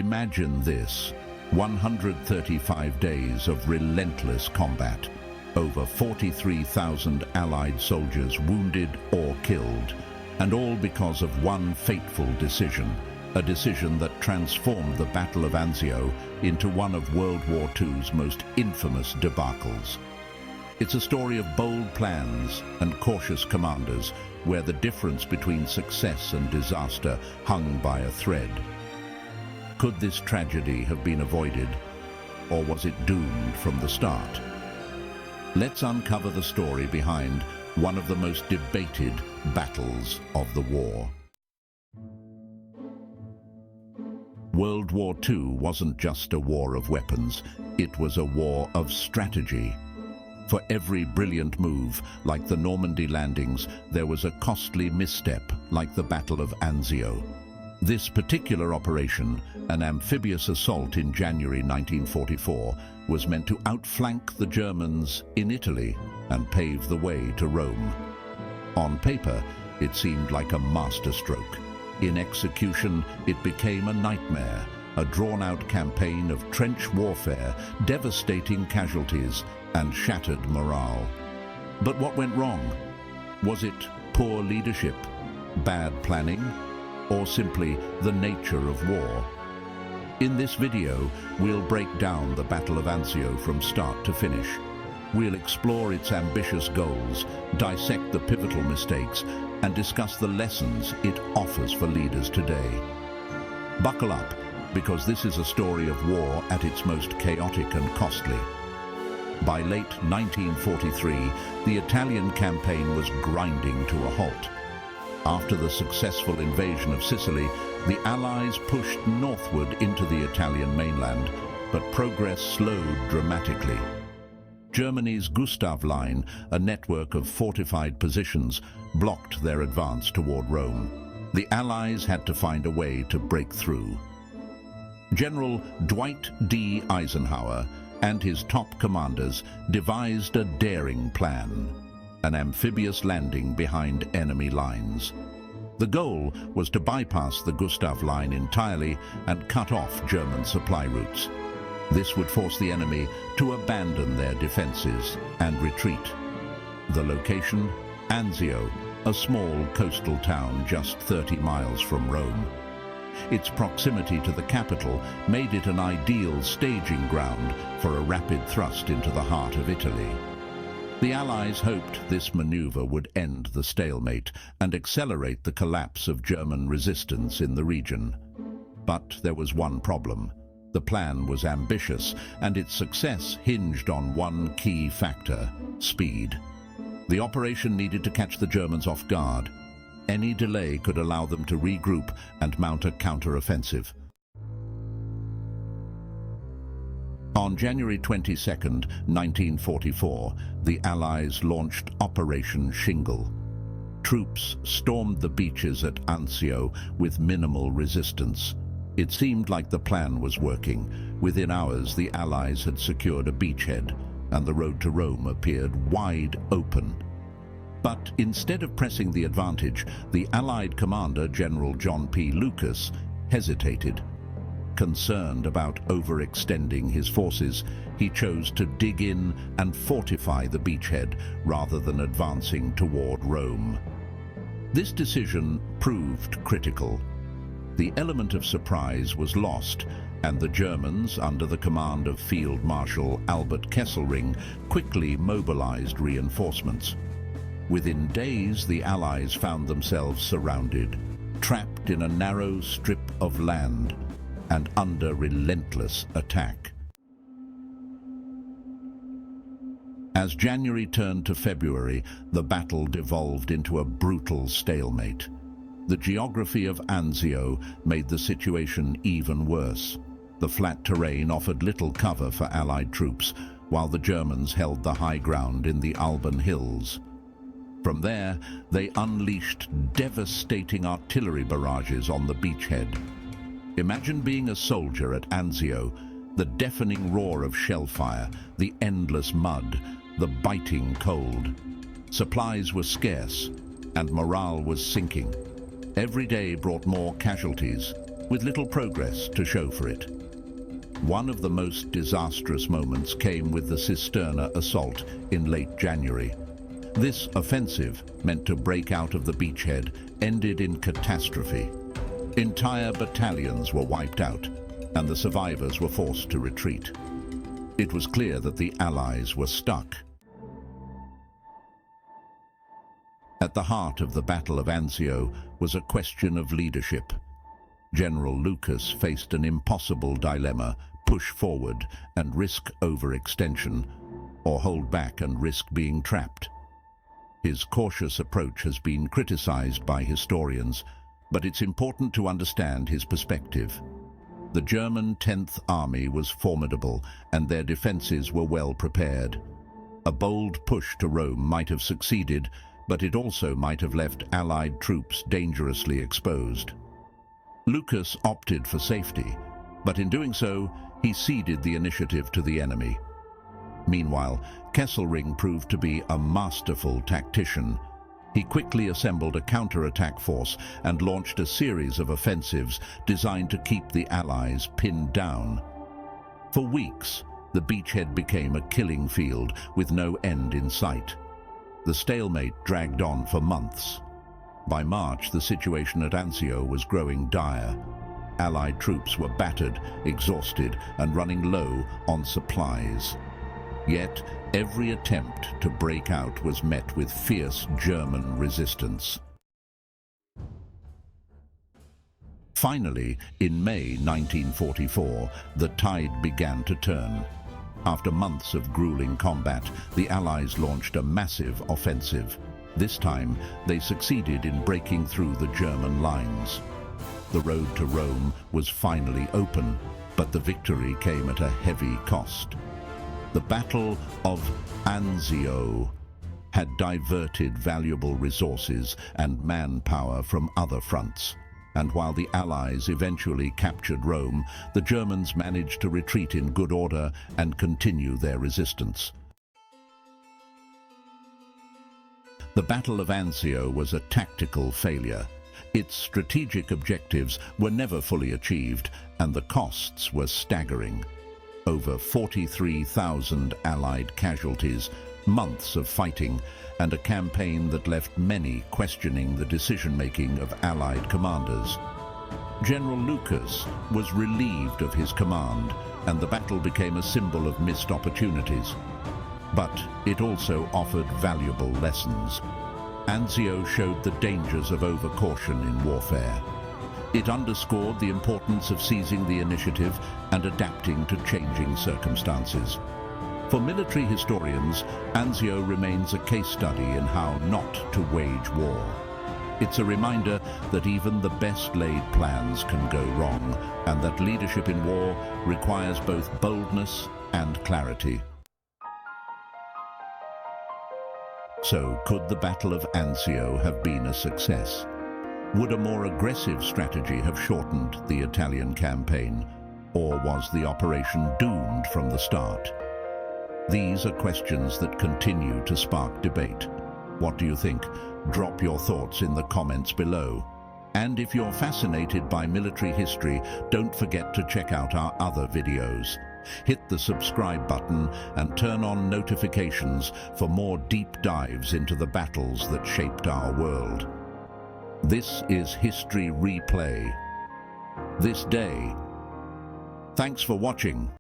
Imagine this: 135 days of relentless combat, over 43,000 Allied soldiers wounded or killed, and all because of one fateful decision, a decision that transformed the Battle of Anzio into one of World War II's most infamous debacles. It's a story of bold plans and cautious commanders, where the difference between success and disaster hung by a thread. Could this tragedy have been avoided, or was it doomed from the start? Let's uncover the story behind one of the most debated battles of the war. World War II wasn't just a war of weapons, it was a war of strategy. For every brilliant move, like the Normandy landings, there was a costly misstep, like the Battle of Anzio. This particular operation, an amphibious assault in January 1944, was meant to outflank the Germans in Italy and pave the way to Rome. On paper, it seemed like a masterstroke. In execution, it became a nightmare, a drawn-out campaign of trench warfare, devastating casualties, and shattered morale. But what went wrong? Was it poor leadership, bad planning, or simply the nature of war? In this video, we'll break down the Battle of Anzio from start to finish. We'll explore its ambitious goals, dissect the pivotal mistakes, and discuss the lessons it offers for leaders today. Buckle up, because this is a story of war at its most chaotic and costly. By late 1943, the Italian campaign was grinding to a halt. After the successful invasion of Sicily, the Allies pushed northward into the Italian mainland, but progress slowed dramatically. Germany's Gustav Line, a network of fortified positions, blocked their advance toward Rome. The Allies had to find a way to break through. General Dwight D. Eisenhower and his top commanders devised a daring plan: an amphibious landing behind enemy lines. The goal was to bypass the Gustav Line entirely and cut off German supply routes. This would force the enemy to abandon their defenses and retreat. The location? Anzio, a small coastal town just 30 miles from Rome. Its proximity to the capital made it an ideal staging ground for a rapid thrust into the heart of Italy. The Allies hoped this maneuver would end the stalemate and accelerate the collapse of German resistance in the region. But there was one problem. The plan was ambitious, and its success hinged on one key factor: speed. The operation needed to catch the Germans off guard. Any delay could allow them to regroup and mount a counter-offensive. On January 22, 1944, the Allies launched Operation Shingle. Troops stormed the beaches at Anzio with minimal resistance. It seemed like the plan was working. Within hours, the Allies had secured a beachhead, and the road to Rome appeared wide open. But instead of pressing the advantage, the Allied commander, General John P. Lucas, hesitated. Concerned about overextending his forces, he chose to dig in and fortify the beachhead rather than advancing toward Rome. This decision proved critical. The element of surprise was lost, and the Germans, under the command of Field Marshal Albert Kesselring, quickly mobilized reinforcements. Within days, the Allies found themselves surrounded, trapped in a narrow strip of land, and under relentless attack. As January turned to February, the battle devolved into a brutal stalemate. The geography of Anzio made the situation even worse. The flat terrain offered little cover for Allied troops, while the Germans held the high ground in the Alban Hills. From there, they unleashed devastating artillery barrages on the beachhead. Imagine being a soldier at Anzio, the deafening roar of shellfire, the endless mud, the biting cold. Supplies were scarce, and morale was sinking. Every day brought more casualties, with little progress to show for it. One of the most disastrous moments came with the Cisterna assault in late January. This offensive, meant to break out of the beachhead, ended in catastrophe. Entire battalions were wiped out, and the survivors were forced to retreat. It was clear that the Allies were stuck. At the heart of the Battle of Anzio was a question of leadership. General Lucas faced an impossible dilemma: push forward and risk overextension, or hold back and risk being trapped. His cautious approach has been criticized by historians, but it's important to understand his perspective. The German 10th Army was formidable, and their defenses were well prepared. A bold push to Rome might have succeeded, but it also might have left Allied troops dangerously exposed. Lucas opted for safety, but in doing so, he ceded the initiative to the enemy. Meanwhile, Kesselring proved to be a masterful tactician. He quickly assembled a counterattack force and launched a series of offensives designed to keep the Allies pinned down. For weeks, the beachhead became a killing field with no end in sight. The stalemate dragged on for months. By March, the situation at Anzio was growing dire. Allied troops were battered, exhausted, and running low on supplies. Yet, every attempt to break out was met with fierce German resistance. Finally, in May 1944, the tide began to turn. After months of grueling combat, the Allies launched a massive offensive. This time, they succeeded in breaking through the German lines. The road to Rome was finally open, but the victory came at a heavy cost. The Battle of Anzio had diverted valuable resources and manpower from other fronts, and while the Allies eventually captured Rome, the Germans managed to retreat in good order and continue their resistance. The Battle of Anzio was a tactical failure. Its strategic objectives were never fully achieved, and the costs were staggering. Over 43,000 Allied casualties, months of fighting, and a campaign that left many questioning the decision-making of Allied commanders. General Lucas was relieved of his command, and the battle became a symbol of missed opportunities. But it also offered valuable lessons. Anzio showed the dangers of overcaution in warfare. It underscored the importance of seizing the initiative and adapting to changing circumstances. For military historians, Anzio remains a case study in how not to wage war. It's a reminder that even the best-laid plans can go wrong, and that leadership in war requires both boldness and clarity. So, could the Battle of Anzio have been a success? Would a more aggressive strategy have shortened the Italian campaign, or was the operation doomed from the start? These are questions that continue to spark debate. What do you think? Drop your thoughts in the comments below. And if you're fascinated by military history, don't forget to check out our other videos. Hit the subscribe button and turn on notifications for more deep dives into the battles that shaped our world. This is History Replay. This day. Thanks for watching.